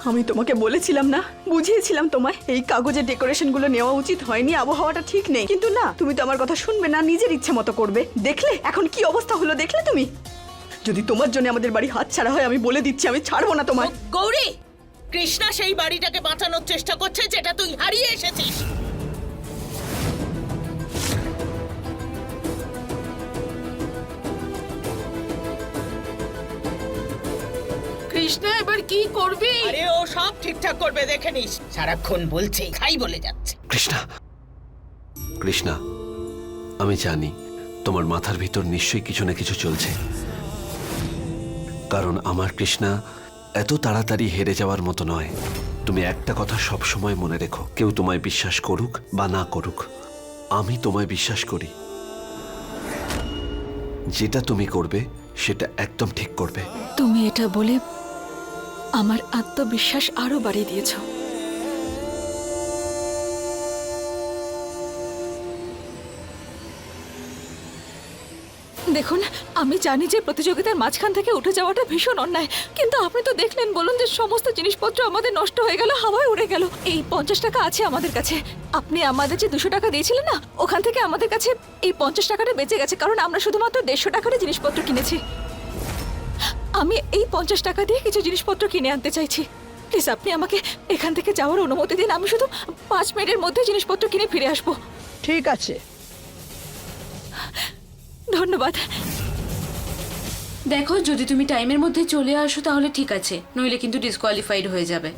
আমি তোমাকে বলেছিলাম না, বুঝিয়েছিলাম তোমায় এই কাগজের ডেকোরেশনগুলো নেওয়া উচিত হয়নি, আবহাওয়াটা ঠিক নেই, কিন্তু না, তুমি তো আমার কথা শুনবে না, নিজের ইচ্ছে মতো করবে। দেখলে এখন কি অবস্থা হলো, দেখলে তুমি? যদি তোমার জন্য আমাদের বাড়ি হাতছাড়া হয়, আমি বলে দিচ্ছি আমি ছাড়বো না তোমায়। গৌরী, কৃষ্ণা সেই বাড়িটাকে বাঁচানোর চেষ্টা করছে যেটা তুই হারিয়ে এসেছিস। কৃষ্ণা এবার কি করবি? আরে ও সব ঠিকঠাক করবে, দেখে নিস। সারাক্ষণ বলছে, খাই বলে যাচ্ছে। কৃষ্ণা, কৃষ্ণা, আমি জানি তোমার মাথার ভিতর নিশ্চয়ই কিছু না কিছু চলছে, কারণ আমার কৃষ্ণা এত তাড়াতাড়ি হেরে যাওয়ার মতো নয়। তুমি একটা কথা সব সময় মনে রেখো, কেউ তোমায় বিশ্বাস করুক বা না করুক, আমি তোমায় বিশ্বাস করি। যেটা তুমি করবে সেটা একদম ঠিক করবে। তুমি এটা বলে আমার আত্মবিশ্বাস আরো বাড়িয়ে দিয়েছো। দেখুন, আমি জানি যে প্রতিযোগিতার মাঝখান থেকে উঠে যাওয়াটা ভীষণ অন্যায়, কিন্তু আপনি তো দেখলেন, বলুন, যে সমস্ত জিনিসপত্র আমাদের নষ্ট হয়ে গেল, হাওয়ায় উড়ে গেল। এই 50 টাকা আছে আমাদের কাছে। আপনি আমাদের যে 200 টাকা দিয়েছিলেন না, ওখান থেকে আমাদের কাছে এই 50 টাকাটা বেঁচে গেছে, কারণ আমরা শুধুমাত্র 150 টাকারই জিনিসপত্র কিনেছি। আমি এই 50 টাকা দিয়ে কিছু জিনিসপত্র কিনে আনতে চাইছি। প্লিজ আপনি আমাকে এখান থেকে যাওয়ার অনুমতি দিন। আমি শুধু 5 মিনিটের মধ্যে জিনিসপত্র কিনে ফিরে আসবো। ঠিক আছে। ধন্যবাদ। দেখো, যদি তুমি টাইমের মধ্যে চলে আসো তাহলে ঠিক আছে, নইলে কিন্তু ডিসকোয়ালিফাইড হয়ে যাবে।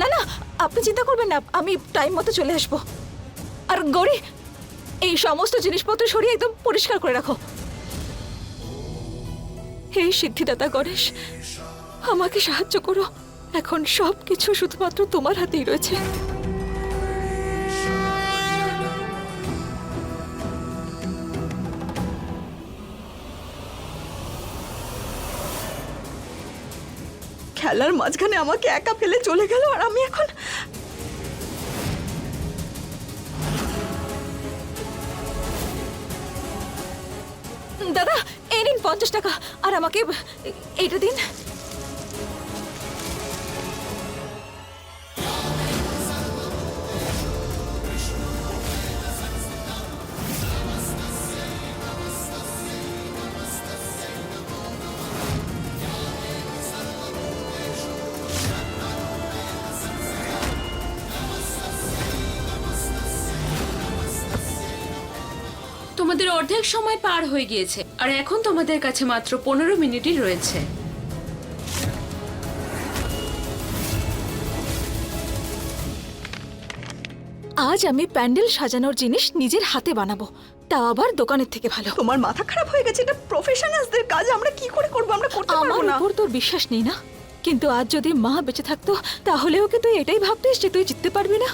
না না, আপনি চিন্তা করবেন না, আমি টাইম মতো চলে আসবো। আর গৌরী, এই সমস্ত জিনিসপত্র সরিয়ে একদম পরিষ্কার করে রাখো। হে সিদ্ধিদাতা গণেশ, আমাকে সাহায্য করো। এখন সবকিছু শুধুমাত্র তোমার হাতেই রয়েছে। খেলার মাঝখানে আমাকে একা ফেলে চলে গেল, আর আমি এখন দাদা, এই নিন 50 টাকা, আর আমাকে এইটা দিন। তোমাদের অর্ধেক সময় পার হয়ে গিয়েছে, আর এখন তোমাদের কাছে মাত্র 15 মিনিটই রয়েছে। আজ আমি প্যান্ডেল সাজানোর জিনিস নিজের হাতে বানাবো, তাও আবার দোকানের থেকে ভালো। তোমার মাথা খারাপ হয়ে গেছে, এটা প্রফেশনালসদের কাজ, আমরা কি করে করবো? আমরা করতে আমার পারবো না। উপর তোর বিশ্বাস নেই না? কিন্তু আজ যদি মা বেঁচে থাকতো, তাহলেও কি তুই এটাই ভাবতিস যে তুই জিততে পারবি না?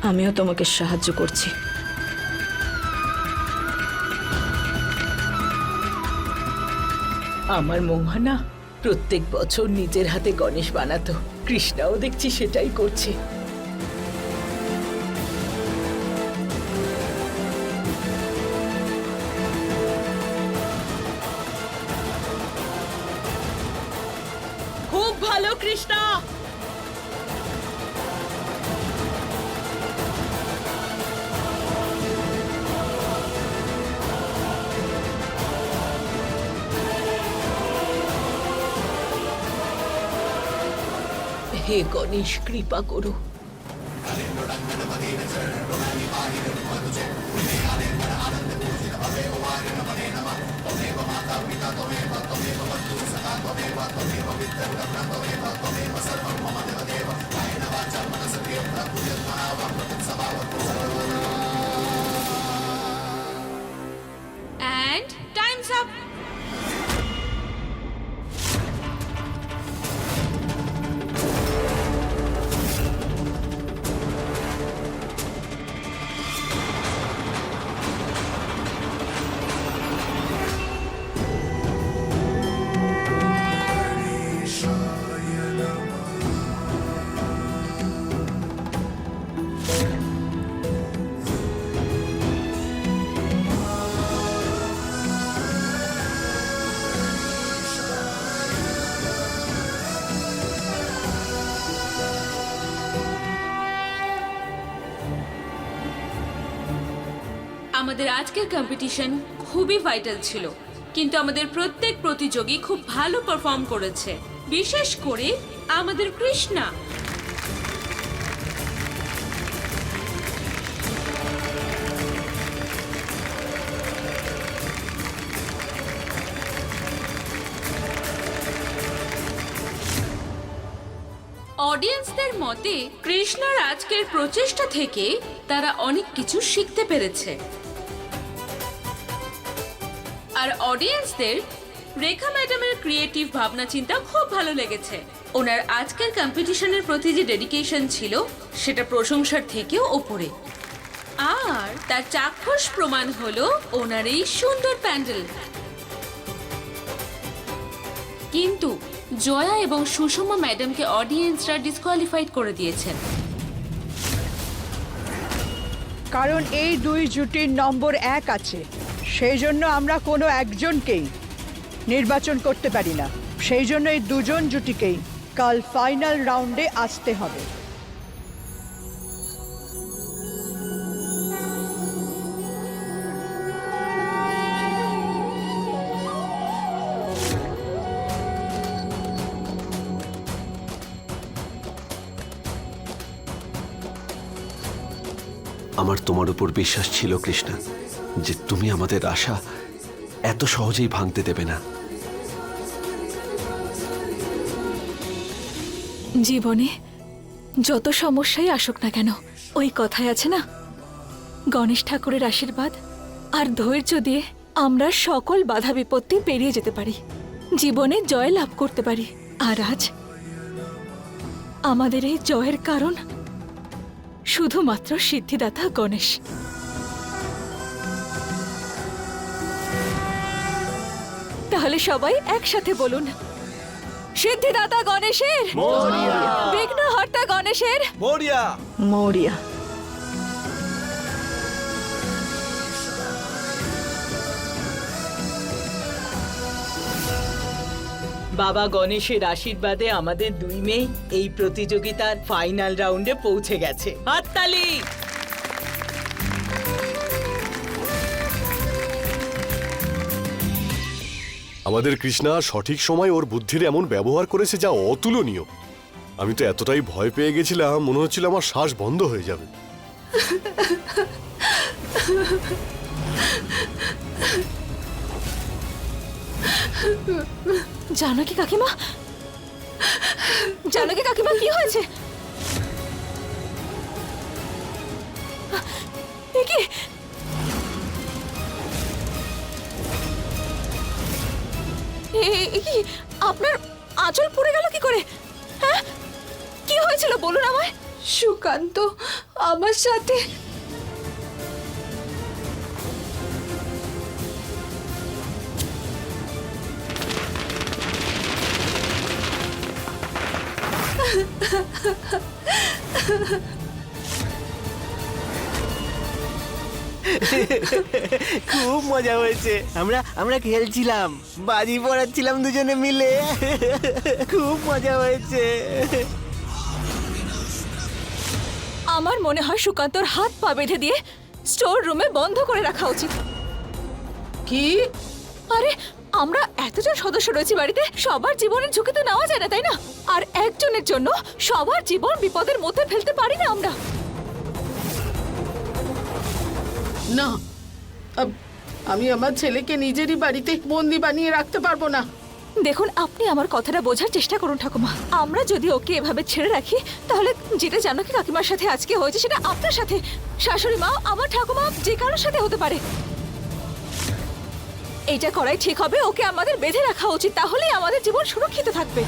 আমিও তোমাকে সাহায্য করছি। আমার মোহনা প্রত্যেক বছর নিজের হাতে গণেশ বানাতো, কৃষ্ণাও দেখছি সেটাই করছে। খুব ভালো কৃষ্ণা। হে গণেশ, কৃপা করো। And time's up. আমাদের আজকের কম্পিটিশন খুবই ভাইটাল ছিল, কিন্তু আমাদের প্রত্যেক প্রতিযোগী খুব ভালো পারফর্ম করেছে, বিশেষ করে আমাদের কৃষ্ণা। অডিয়েন্সদের মতে কৃষ্ণার আজকের প্রচেষ্টা থেকে তারা অনেক কিছু শিখতে পেরেছে। আর অডিয়েন্সদের রেখা ম্যাডামের ক্রিয়েটিভ ভাবনা চিন্তা খুব ভালো লেগেছে। ওনার আজকের কম্পিটিশনের প্রতি যে ডেডিকেশন ছিল সেটা প্রশংসার থেকেও ওপরে। আর তার চাক্ষুষ প্রমাণ হলো ওনার এই সুন্দর প্যান্ডেল। কিন্তু জয়া এবং সুষমা ম্যাডামকে অডিয়েন্সরা ডিসকোয়ালিফাইড করে দিয়েছেন। কারণ এই দুই জুটির নম্বর 1 আছে, সেই জন্য আমরা কোনো একজনকেই নির্বাচন করতে পারি না। সেই জন্য এই দুজন জুটিকেই কাল ফাইনাল রাউন্ডে আসতে হবে। আমার তোমার উপর বিশ্বাস ছিল কৃষ্ণা, যে তুমি আমাদের আশা এত সহজেই ভাঙতে দেবে না। জীবনে যত সমস্যাই আসুক না কেন, ওই কথায় আছে না, গণেশ ঠাকুরের আশীর্বাদ আর ধৈর্য দিয়ে আমরা সকল বাধা বিপত্তি পেরিয়ে যেতে পারি, জীবনে জয় লাভ করতে পারি। আর আজ আমাদের এই জয়ের কারণ শুধুমাত্র সিদ্ধিদাতা গণেশ। তাহলে সবাই একসাথে বলুন, সিদ্ধিদাতা গণেশের, বিঘ্নহর্তা গণেশের, মৌরিয়া। বাবা গণেশের আশীর্বাদে আমাদের দুই মেয়ে এই প্রতিযোগিতার ফাইনাল রাউন্ডে পৌঁছে গেছে। হাততালি। আমাদের কৃষ্ণা সঠিক সময় ওর বুদ্ধির এমন ব্যবহার করেছে যা অতুলনীয়। আমি তো এতটাই ভয় পেয়ে গেছিলাম, মনে হচ্ছিল আমার শ্বাস বন্ধ হয়ে যাবে। জানকী কাকিমা, জানকী কাকিমা, কি হয়েছে? এ কি? এ কি? আপনার আঁচল পড়ে গেল কি করে? হ্যাঁ, কি হয়েছিল বলুন আমায়। সুকান্ত আমার সাথে খুব মজা হয়েছে। আমরা খেলছিলাম, বাজি পড়াচ্ছিলাম দুজনে মিলে। খুব মজা হয়েছে। আমার মনে হয় সুকান্তর হাত পা বেঁধে দিয়ে স্টোর রুমে বন্ধ করে রাখা উচিত। কি? আরে আমরা এতজন সদস্য রয়েছি বাড়িতে, সবার জীবনের ঝুঁকি তো নেওয়া যায় না, তাই না? আর একজনের জন্য সবার জীবন বিপদের মধ্যে ফেলতে পারি না আমরা। না, আমি আমার ছেলেকে নিজেরই বাড়িতে বন্দি বানিয়ে রাখতে পারবো না। দেখুন, আপনি আমার কথাটা বোঝার চেষ্টা করুন ঠাকুমা। আমরা যদি ওকে এভাবে ছেড়ে রাখি, তাহলে যেটা জানকী কাকিমার সাথে আজকে হয়েছে সেটা আপনার সাথে, শাশুড়ি মা, আমার ঠাকুমা, যে কারোর সাথে হতে পারে। এইটা করাই ঠিক হবে। ওকে আমাদের বেঁধে রাখা উচিত, তাহলেই আমাদের জীবন সুরক্ষিত থাকবে।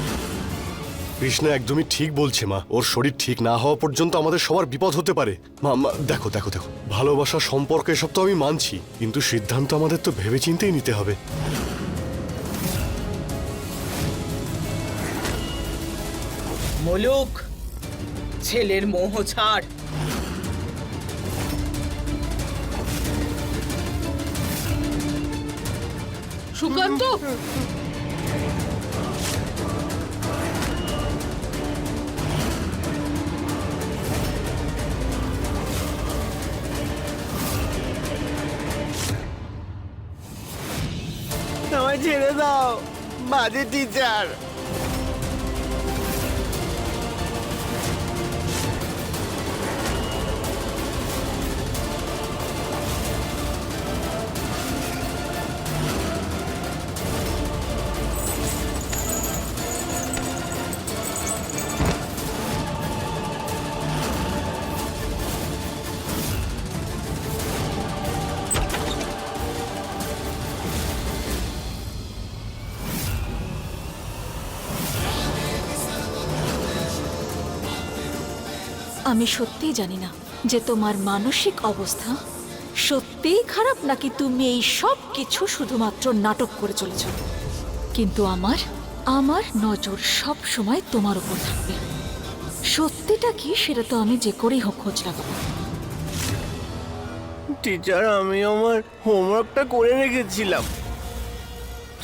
কৃষ্ণা একদমই ঠিক বলছে মা। ওর শরীর ঠিক না হওয়া পর্যন্ত আমাদের সবার বিপদ হতে পারে। মা মা, দেখো দেখো দেখো, ভালোবাসা, সম্পর্ক এসব তো আমি মানছি, কিন্তু সিদ্ধান্ত আমাদের তো ভেবেচিন্তেই নিতে হবে। মুলুক, ছেলের মোহ ছাড়। সুকান্ত, আমায় ছেড়ে দাও, বাজে টিচার। আমি সত্যিই জানি না যে তোমার মানসিক অবস্থা সত্যিই খারাপ, নাকি তুমি এই সব কিছু শুধুমাত্র নাটক করে চলেছ। কিন্তু আমার নজর সব সময় তোমার উপর থাকবে। সত্যিটা কি সেটা তো আমি যে করেই হোক খোঁজ লাগাবো। টিচার, আমি আমার হোমওয়ার্কটা করে রেখেছিলাম।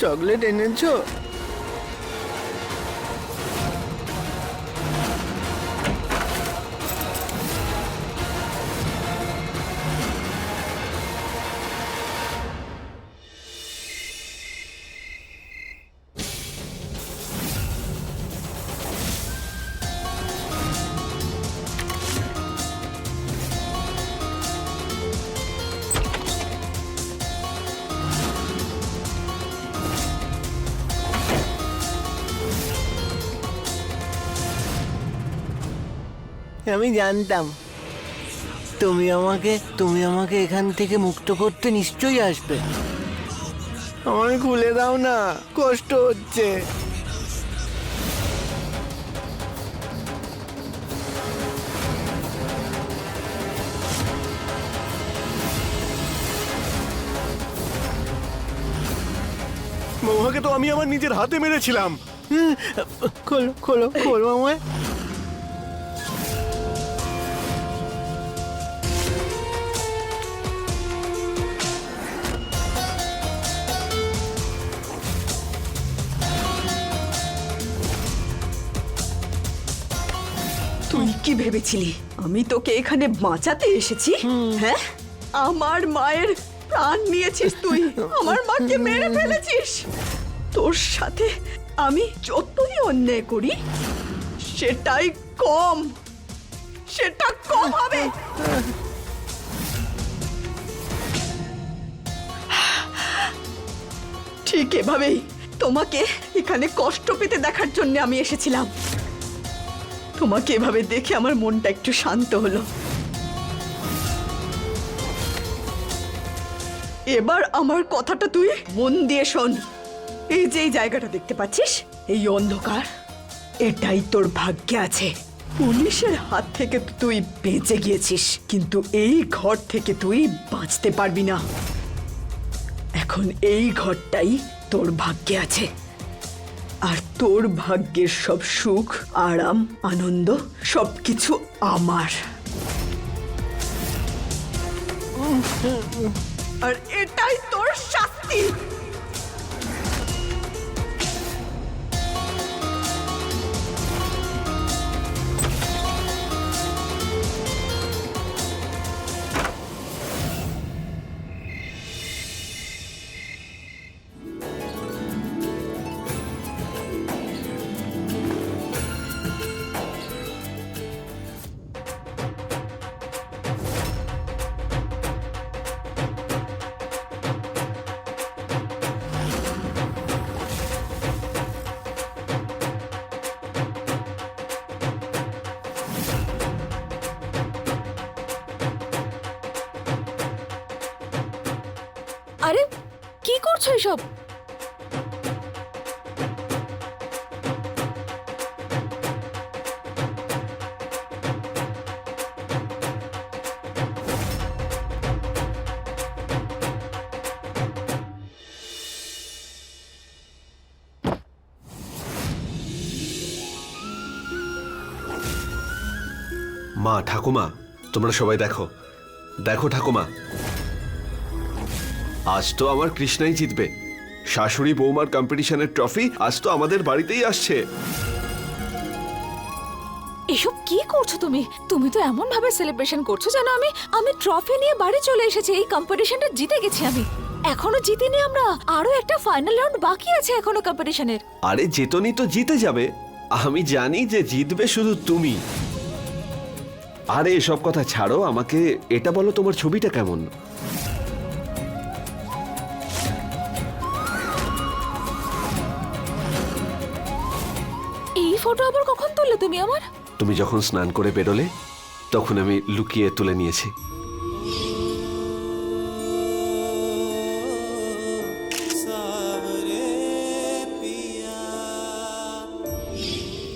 চকলেট এনেছো? আমি জানতাম তুমি আমাকে এখান থেকে মুক্ত করতে নিশ্চয়ই আসবে। আমায় খুলে দাও না, কষ্ট হচ্ছে। মহুয়াকে তো আমি আমার নিজের হাতে মেরেছিলাম। খোলো খোলো খোলো আমায়। তুই কি ভেবেছিলি আমি তোকে এখানে বাঁচাতে এসেছি? হ্যাঁ, আমার মায়ের প্রাণ নিয়েছিস তুই, আমার মাকে মেরে ফেলেছিস। তোর সাথে আমি যতই অন্যায় করি সেটাই কম, সেটা কম হবে। ঠিক এভাবেই তোমাকে এখানে কষ্ট পেতে দেখার জন্য আমি এসেছিলাম। তোমাকে এভাবে দেখে আমার মনটা একটু শান্ত হলো। এবার আমার কথাটা তুই মন দিয়ে শোন। এই যে এই জায়গাটা দেখতে পাচ্ছিস, এই অন্ধকার, এটাই তোর ভাগ্যে আছে। পুলিশের হাত থেকে তুই বেঁচে গিয়েছিস, কিন্তু এই ঘর থেকে তুই বাঁচতে পারবি না। এখন এই ঘরটাই তোর ভাগ্যে আছে, আর তোর ভাগ্যের সব সুখ, আরাম, আনন্দ সবকিছু আমার। আর এটাই তোর শাস্তি। আরে কি করছো এসব? মা, ঠাকুমা, তোমরা সবাই দেখো, দেখো ঠাকুমা, আজ তো আমার কৃষ্ণাই জিতবে। শাশুড়ি বৌমার কম্পিটিশনের ট্রফি আজ তো আমাদের বাড়িতেই আসছে। এসব কি করছো তুমি? তুমি তো এমন ভাবে সেলিব্রেশন করছো যেন আমি ট্রফি নিয়ে বাড়ি চলে এসেছি। এই কম্পিটিশনটা জিতে গেছি আমি। এখনো জিতিনি আমরা, আরো একটা ফাইনাল রাউন্ড বাকি আছে এখনো কম্পিটিশনের। আরে যেতনি তো জিতে যাবে, আমি জানি যে জিতবে শুধু তুমি। আরে এসব কথা ছাড়ো, আমাকে এটা বলো তোমার ছবিটা কেমন? এই ফটো আবার কখন তুললে তুমি আমার? তুমি যখন স্নান করে বেরোলে তখন আমি লুকিয়ে তুলে নিয়েছি।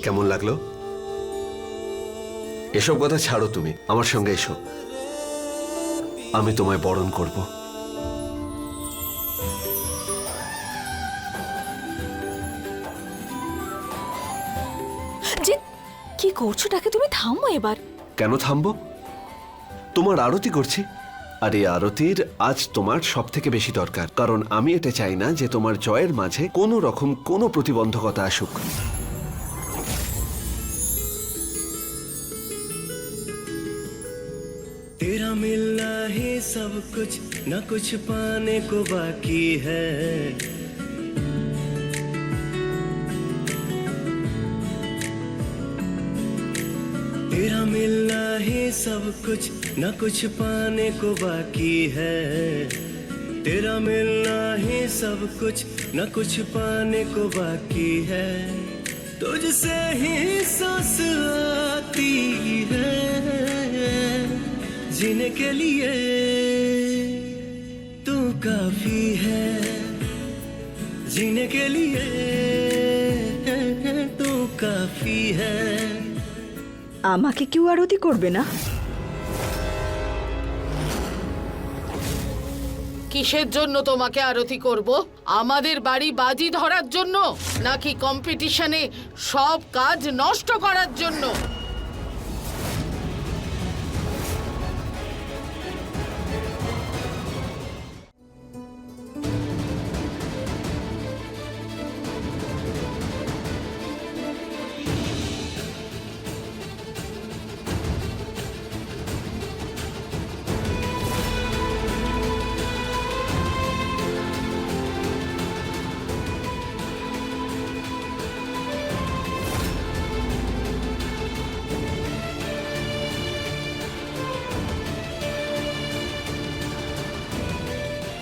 কেমন লাগলো? এসব কথা ছাড়ো, তুমি আমার সঙ্গে এসো, আমি তোমায় বরণ করব। যে কি করছোটাকে তুমি থামো এবার। কেন থামবো? তোমার আরতি করছি, আর এই আরতির আজ তোমার সব থেকে বেশি দরকার, কারণ আমি এটা চাই না যে তোমার জয়ের মাঝে কোনো রকম কোনো প্রতিবন্ধকতা আসুক। तेरा मिलना ही सब कुछ न कुछ पाने को बाकी है। तेरा मिलना ही सब कुछ न कुछ पाने को बाकी है। तेरा मिलना ही सब कुछ न कुछ पाने को बाकी है। तुझसे ही सांस आती है जीने के लिए, तू काफी है जीने के लिए, तू काफी है। আমাকে কেউ আরতি করবে না? কিসের জন্য তোমাকে আরতি করব? আমাদের বাড়ি বাজি ধরার জন্য, নাকি কম্পিটিশনে সব কাজ নষ্ট করার জন্য?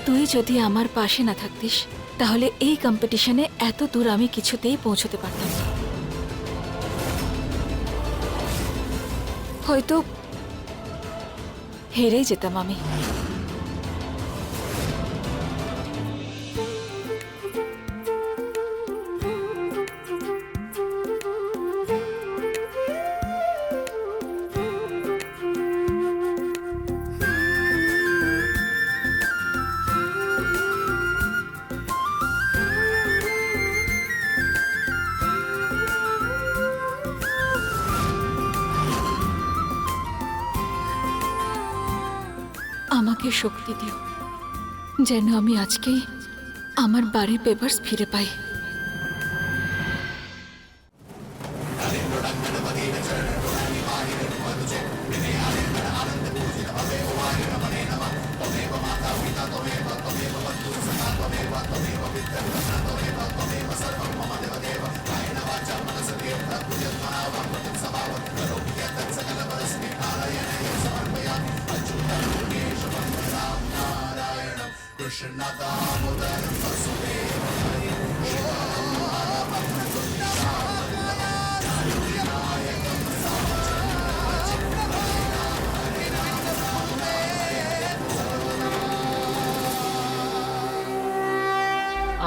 তুই যদি আমার পাশে না থাকতিস তাহলে এই কম্পিটিশনে এত দূর আমি কিছুতেই পৌঁছতে পারতাম না। হয়তো হেরেই যেতাম আমি। আমাকে শক্তি দিও যেন আমি আজকেই আমার বাড়ির পেপারস ফিরে পাই।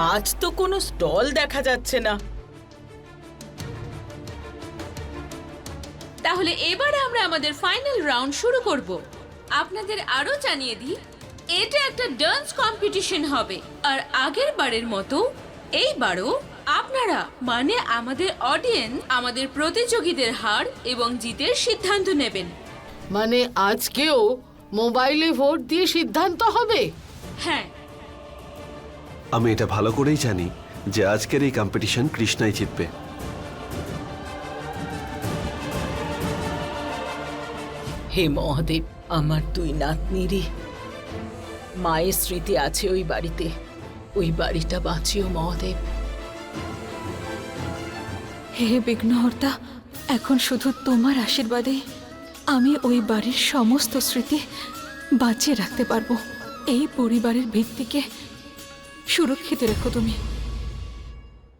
আজ তো কোনো স্টল দেখা যাচ্ছে না। তাহলে এবারে আমরা আমাদের ফাইনাল রাউন্ড শুরু করব। আপনাদের আরো জানিয়ে দিই, এটা একটা ডান্স কম্পিটিশন হবে। আর আগের বারের মতো এইবারও আপনারা মানে আমাদের অডিয়েন্স আমাদের প্রতিযোগীদের হার এবং জিতের সিদ্ধান্ত নেবেন। মানে আজকেও মোবাইলে ভোট দিয়ে সিদ্ধান্ত হবে? হ্যাঁ, আমি এটা ভালো করেই জানি যে আজকের এই কম্পিটিশন কৃষ্ণাই জিতবে। হে মহাদেব, আমার দুই নাতনিরই মায়ের স্মৃতি আছে ওই বাড়িতে। ওই বাড়িটা বাঁচিও মহাদেব। হে বিঘ্নহর্তা, এখন শুধু তোমার আশীর্বাদে আমি ওই বাড়ির সমস্ত স্মৃতি বাঁচিয়ে রাখতে পারবো। এই পরিবারের ভিত্তিকে সুরক্ষিত রেখো তুমি।